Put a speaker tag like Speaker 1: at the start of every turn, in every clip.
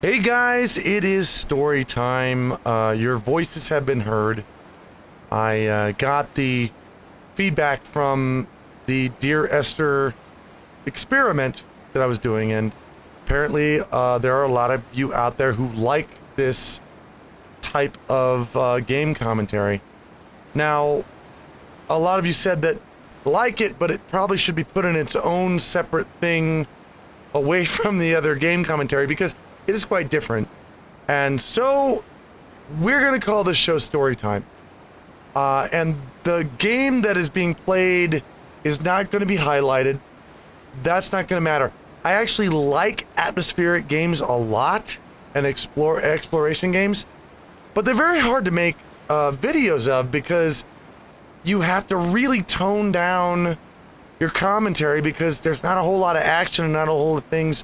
Speaker 1: Hey guys, it is story time. Your voices have been heard. I got the feedback from the Dear Esther experiment that I was doing, and apparently there are a lot of you out there who like this type of game commentary. Now, a lot of you said that like it, but it probably should be put in its own separate thing away from the other game commentary because it is quite different. And so we're going to call this show Story Time. And the game that is being played is not going to be highlighted. That's not going to matter. I actually like atmospheric games a lot and exploration games, but they're very hard to make videos of because you have to really tone down your commentary because there's not a whole lot of action and not a whole lot of things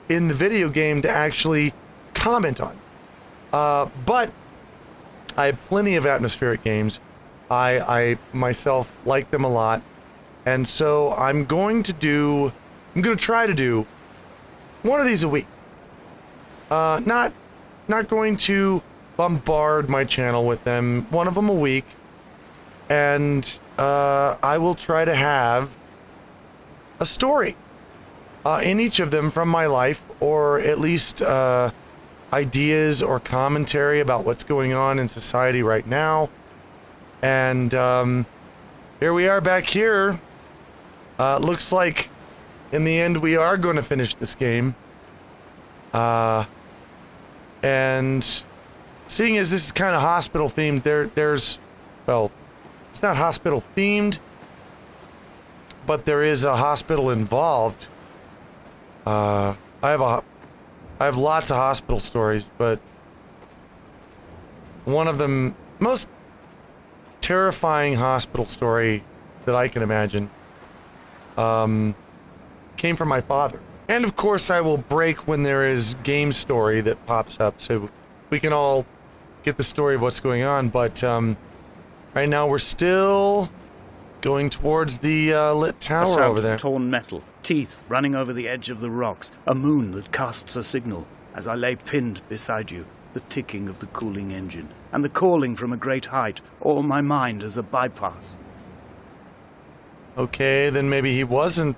Speaker 1: in the video game to actually comment on. But I have plenty of atmospheric games. I myself like them a lot. And so I'm going to try to do one of these a week. Not going to bombard my channel with them. One of them a week. And I will try to have a story in each of them from my life, or at least ideas or commentary about what's going on in society right now. And here we are back here. Looks like in the end we are going to finish this game. And seeing as this is kind of hospital themed, there's, well, it's not hospital themed, but there is a hospital involved. I have lots of hospital stories, but one of them, most terrifying hospital story that I can imagine, came from my father. And of course I will break when there is game story that pops up so we can all get the story of what's going on, but right now we're still going towards the lit tower over there.
Speaker 2: Torn metal, teeth running over the edge of the rocks, a moon that casts a signal. As I lay pinned beside you, the ticking of the cooling engine, and the calling from a great height, all my mind as a bypass.
Speaker 1: Okay, then maybe he wasn't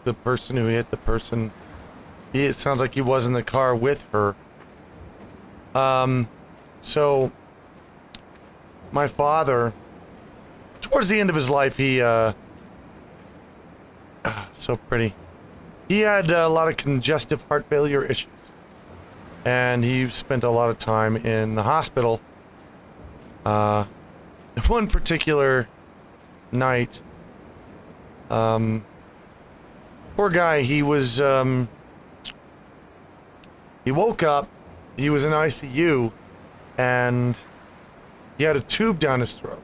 Speaker 1: the person who hit the person. It sounds like he was in the car with her. So my father, towards the end of his life, he, so pretty. He had a lot of congestive heart failure issues. And he spent a lot of time in the hospital. One particular night, poor guy, he was, he woke up, he was in ICU, and he had a tube down his throat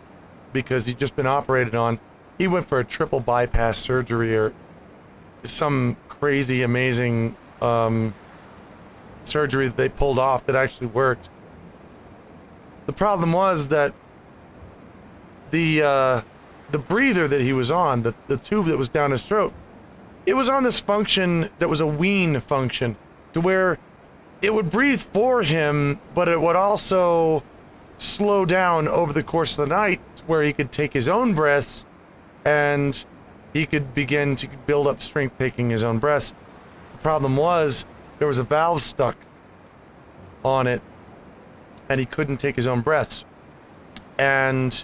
Speaker 1: because he'd just been operated on. He went for a triple bypass surgery or some crazy, amazing surgery that they pulled off that actually worked. The problem was that the breather that he was on, the tube that was down his throat, it was on this function that was a wean function, to where it would breathe for him, but it would also slow down over the course of the night, where he could take his own breaths and he could begin to build up strength taking his own breaths. The problem was there was a valve stuck on it and he couldn't take his own breaths. And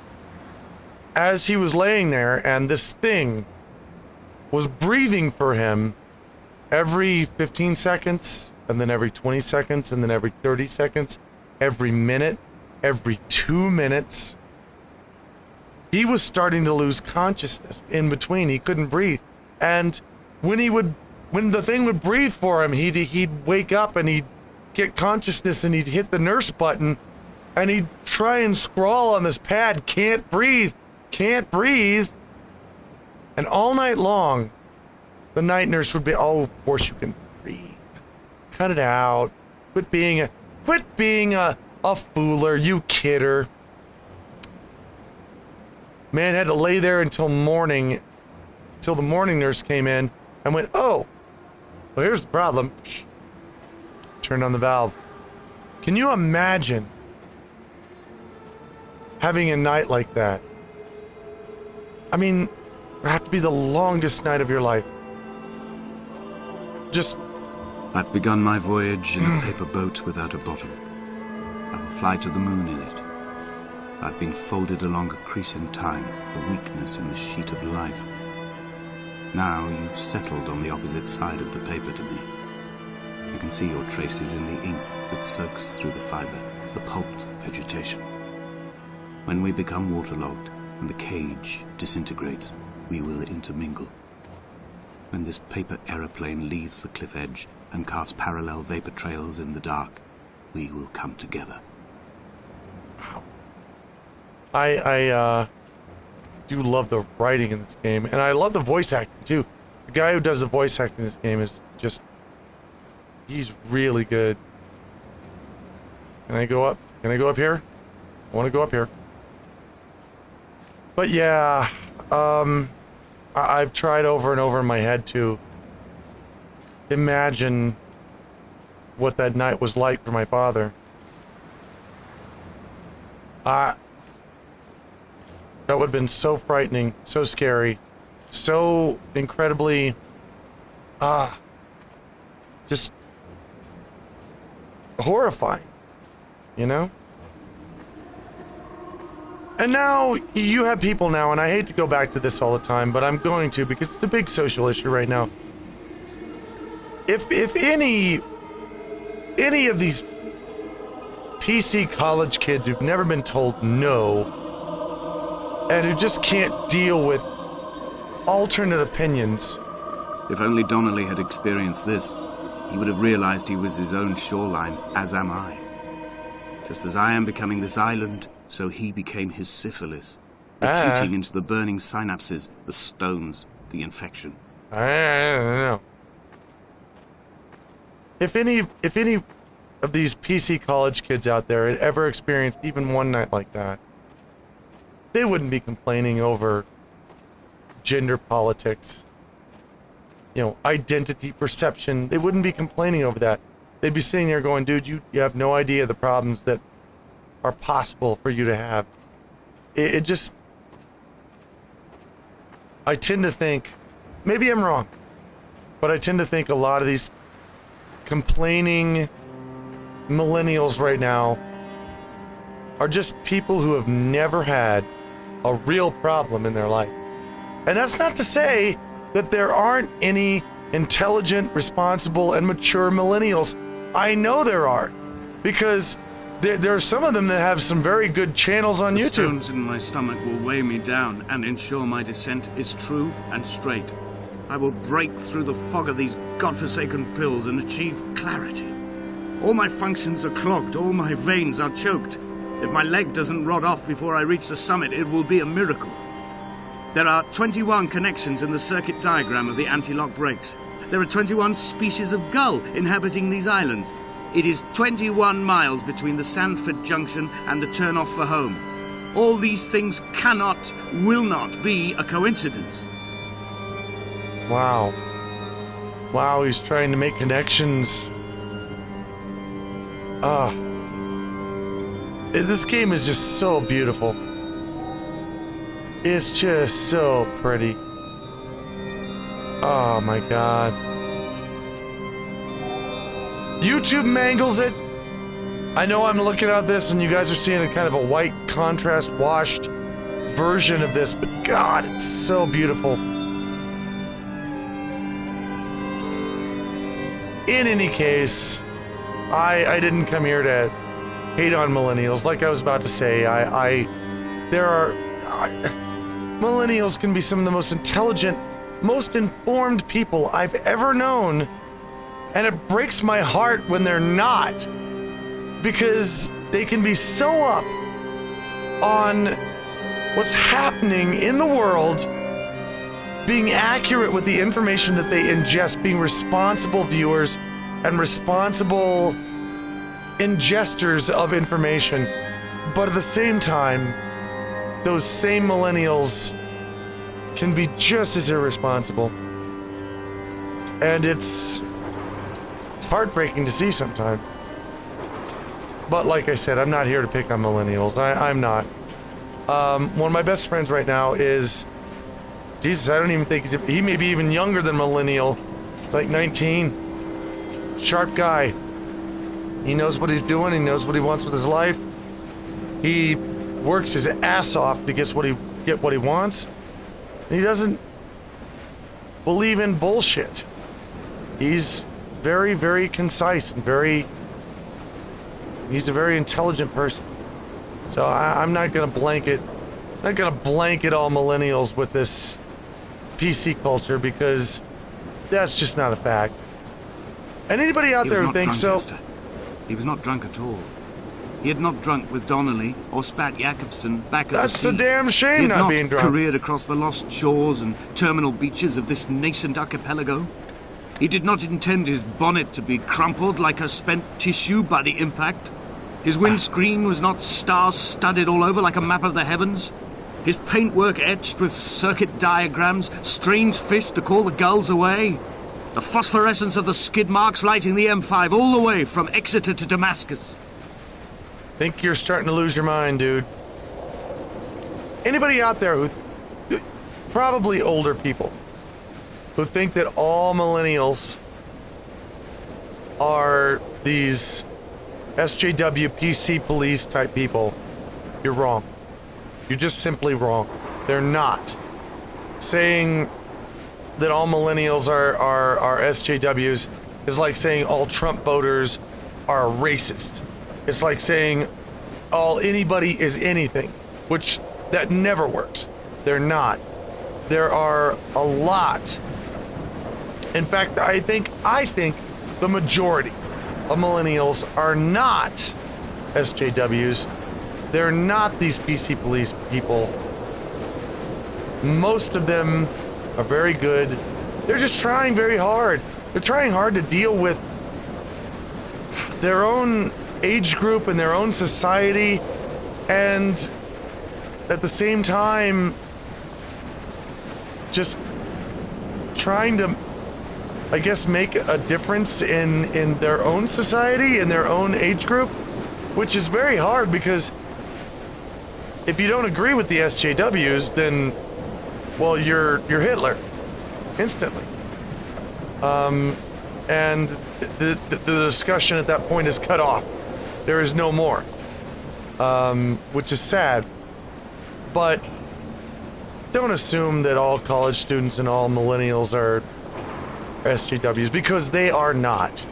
Speaker 1: as he was laying there and this thing was breathing for him every 15 seconds and then every 20 seconds and then every 30 seconds, every minute, every 2 minutes, he was starting to lose consciousness in between. He couldn't breathe. And when the thing would breathe for him, he'd wake up and he'd get consciousness and he'd hit the nurse button and he'd try and scrawl on this pad, can't breathe, can't breathe. And all night long, the night nurse would be, oh, of course you can breathe. Cut it out. Quit being a fooler, you kidder. Man had to lay there until morning, till the morning nurse came in and went, oh, well, here's the problem. Turned on the valve. Can you imagine having a night like that? I mean, it would have to be the longest night of your life. Just...
Speaker 3: I've begun my voyage in a paper boat without a bottom. I will fly to the moon in it. I've been folded along a crease in time, a weakness in the sheet of life. Now you've settled on the opposite side of the paper to me. I can see your traces in the ink that soaks through the fiber, the pulped vegetation. When we become waterlogged and the cage disintegrates, we will intermingle. When this paper aeroplane leaves the cliff edge and carves parallel vapor trails in the dark, we will come together.
Speaker 1: I do love the writing in this game, and I love the voice acting too. The guy who does the voice acting in this game is just... he's really good. Can I go up? Can I go up here? I want to go up here. But yeah, I've tried over and over in my head to imagine what that night was like for my father. That would have been so frightening, so scary, so incredibly, just horrifying, you know? And now, you have people now, and I hate to go back to this all the time, but I'm going to because it's a big social issue right now. If any of these PC college kids who've never been told no, and who just can't deal with alternate opinions.
Speaker 3: If only Donnelly had experienced this, he would have realized he was his own shoreline, as am I. Just as I am becoming this island, so he became his syphilis, retreating into the burning synapses, the stones, the infection.
Speaker 1: I don't know. If any of these PC college kids out there had ever experienced even one night like that, they wouldn't be complaining over gender politics, you know, identity perception. They wouldn't be complaining over that. They'd be sitting there going, dude, you have no idea the problems that are possible for you to have. It just... I tend to think, maybe I'm wrong, but I tend to think a lot of these complaining millennials right now are just people who have never had a real problem in their life. And that's not to say that there aren't any intelligent, responsible, and mature millennials. I know there are, because there are some of them that have some very good channels on YouTube.
Speaker 3: The stones in my stomach will weigh me down and ensure my descent is true and straight. I will break through the fog of these godforsaken pills and achieve clarity. All my functions are clogged, all my veins are choked. If my leg doesn't rot off before I reach the summit, it will be a miracle. There are 21 connections in the circuit diagram of the anti-lock brakes. There are 21 species of gull inhabiting these islands. It is 21 miles between the Sandford Junction and the turn-off for home. All these things cannot, will not be a coincidence.
Speaker 1: Wow. Wow, he's trying to make connections. This game is just so beautiful. It's just so pretty. Oh my god. YouTube mangles it. I know I'm looking at this and you guys are seeing a kind of a white contrast washed version of this, but god, it's so beautiful. In any case, I didn't come here to hate on millennials. Like I was about to say, millennials can be some of the most intelligent, most informed people I've ever known, and it breaks my heart when they're not, because they can be so up on what's happening in the world, being accurate with the information that they ingest, being responsible viewers and responsible ingesters of information, but at the same time, those same millennials can be just as irresponsible. And it's heartbreaking to see sometimes. But like I said, I'm not here to pick on millennials. I'm not. One of my best friends right now is, Jesus, I don't even think he may be even younger than millennial. He's like 19. Sharp guy. He knows what he's doing. He knows what he wants with his life. He works his ass off to get what he wants. And he doesn't believe in bullshit. He's very, very concise and he's a very intelligent person. So I'm not gonna blanket all millennials with this PC culture, because that's just not a fact. And anybody out there who thinks so...
Speaker 3: Esther. He was not drunk at all. He had not drunk with Donnelly or spat Jacobson back at the sea.
Speaker 1: That's a damn shame, not being drunk.
Speaker 3: He had not careered across the lost shores and terminal beaches of this nascent archipelago. He did not intend his bonnet to be crumpled like a spent tissue by the impact. His windscreen was not star-studded all over like a map of the heavens. His paintwork etched with circuit diagrams, strange fish to call the gulls away. The phosphorescence of the skid marks lighting the M5 all the way from Exeter to Damascus.
Speaker 1: Think you're starting to lose your mind, dude. Anybody out there who... Probably older people who think that all millennials are these SJW PC police type people, you're wrong. You're just simply wrong. They're not. Saying that all millennials are SJWs is like saying all Trump voters are racist. It's like saying anybody is anything, which that never works. They're not. There are a lot. In fact, I think the majority of millennials are not SJWs. They're not these PC police people. Most of them are very good. They're just trying very hard. They're trying hard to deal with their own age group and their own society, and at the same time just trying to, I guess, make a difference in their own society, in their own age group, which is very hard, because if you don't agree with the SJWs, then, well, you're Hitler instantly. And the discussion at that point is cut off. There is no more, which is sad. But don't assume that all college students and all millennials are SJWs, because they are not.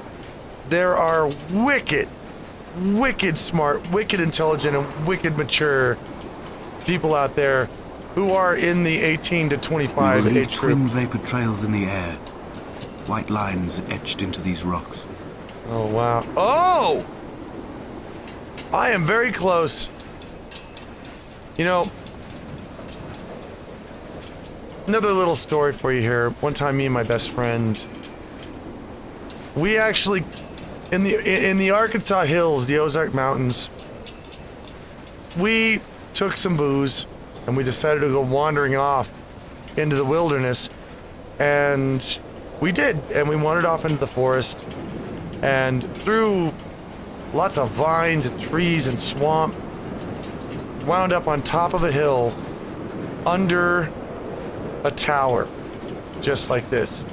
Speaker 1: There are wicked smart, wicked intelligent, and wicked mature people out there who are in the 18 to 25
Speaker 3: we will leave
Speaker 1: age group.
Speaker 3: twin vapor trails in the air, white lines etched into these rocks.
Speaker 1: Oh, wow. Oh! I am very close. You know, another little story for you here. One time, me and my best friend, we actually, in the Arkansas hills, the Ozark Mountains, we took some booze and we decided to go wandering off into the wilderness, and we did, and we wandered off into the forest and through lots of vines and trees and swamp, wound up on top of a hill under a tower, just like this.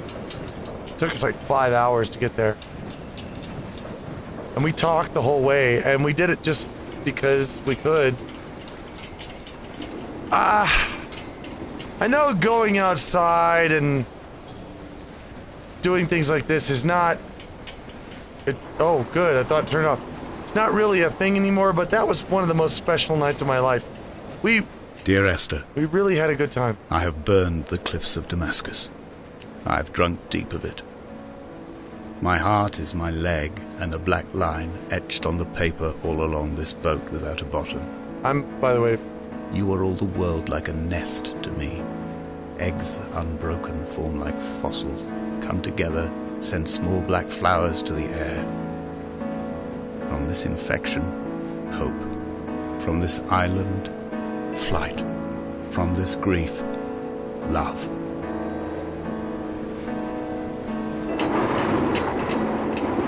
Speaker 1: It took us like 5 hours to get there, and we talked the whole way, and we did it just because we could. I know going outside and doing things like this is not... oh, good, I thought it turned off. It's not really a thing anymore, but that was one of the most special nights of my life.
Speaker 2: Dear Esther,
Speaker 1: We really had a good time.
Speaker 2: I have burned the cliffs of Damascus. I have drunk deep of it. My heart is my leg, and a black line etched on the paper all along this boat without a bottom.
Speaker 1: By the way...
Speaker 2: You are all the world like a nest to me. Eggs unbroken form like fossils, come together, send small black flowers to the air. From this infection, hope. From this island, flight. From this grief, love.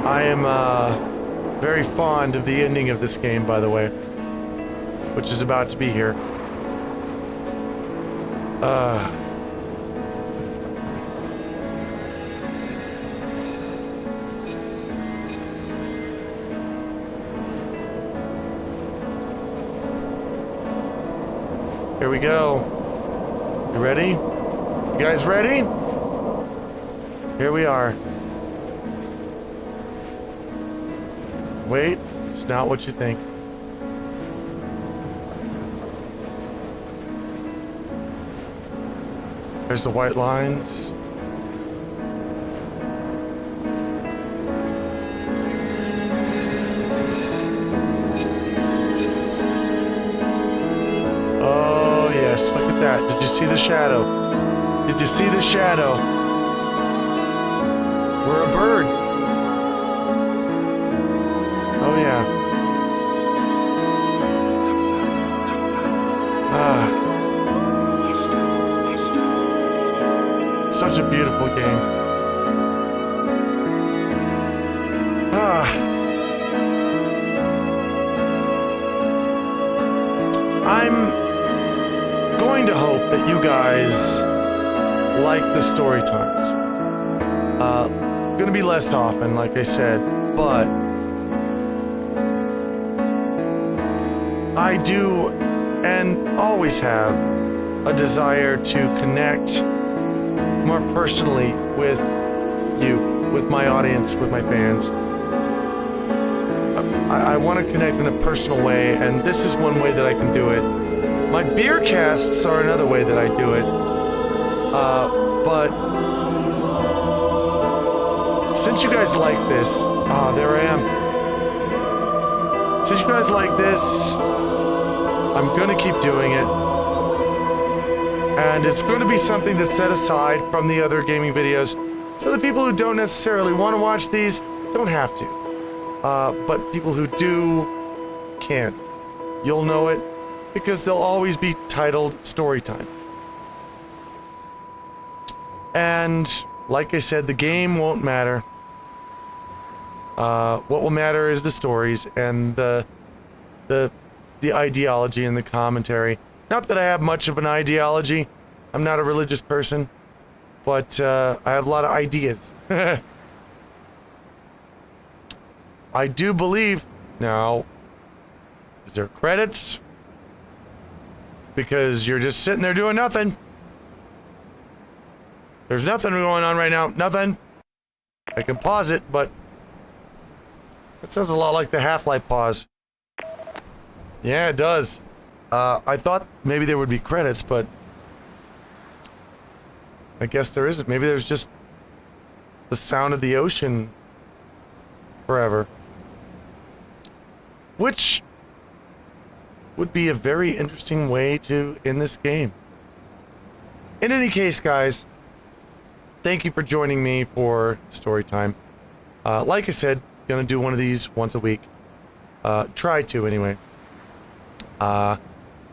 Speaker 1: I am very fond of the ending of this game, by the way, which is about to be here. Here we go. You ready? You guys ready? Here we are. Wait, it's not what you think. There's the white lines. Oh, yes, look at that. Did you see the shadow? Did you see the shadow? We're a bird. Oh, yeah. Such a beautiful game. I'm going to hope that you guys like the story times. Gonna be less often, like I said, but I do and always have a desire to connect more personally with you, with my audience, with my fans. I want to connect in a personal way, and this is one way that I can do it. My beer casts are another way that I do it. But since you guys like this, there I am. Since you guys like this, I'm gonna keep doing it. And it's going to be something that's set aside from the other gaming videos, so the people who don't necessarily want to watch these don't have to. But people who do can. You'll know it because they'll always be titled Story Time. And like I said, the game won't matter. What will matter is the stories and the ideology and the commentary. Not that I have much of an ideology. I'm not a religious person, but I have a lot of ideas. I do believe... Now, is there credits? Because you're just sitting there doing nothing. There's nothing going on right now. Nothing. I can pause it, but... That sounds a lot like the Half-Life pause. Yeah, it does. I thought maybe there would be credits, but I guess there isn't. Maybe there's just the sound of the ocean forever. Which would be a very interesting way to end this game. In any case, guys, thank you for joining me for story time. Like I said, gonna do one of these once a week. Try to, anyway.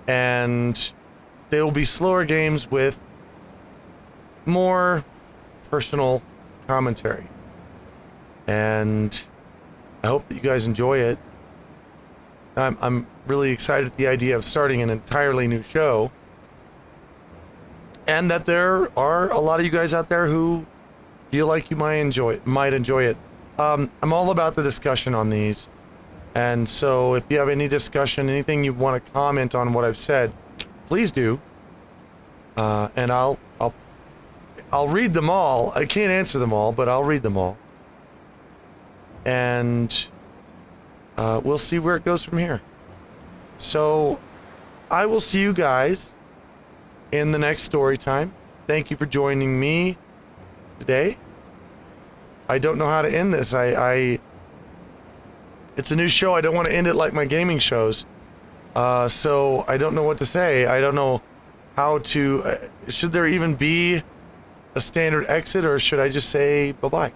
Speaker 1: And they will be slower games with more personal commentary. And I hope that you guys enjoy it. I'm really excited at the idea of starting an entirely new show. And that there are a lot of you guys out there who feel like you might enjoy it. I'm all about the discussion on these. And so if you have any discussion, anything you want to comment on what I've said, please do. And I'll read them all. I can't answer them all, but I'll read them all. And we'll see where it goes from here. So I will see you guys in the next story time. Thank you for joining me today. I don't know how to end this. It's a new show. I don't want to end it like my gaming shows. So I don't know what to say. I don't know how to... should there even be a standard exit, or should I just say bye-bye?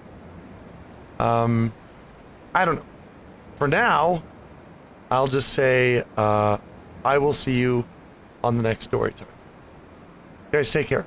Speaker 1: I don't know. For now, I'll just say I will see you on the next story time. You guys take care.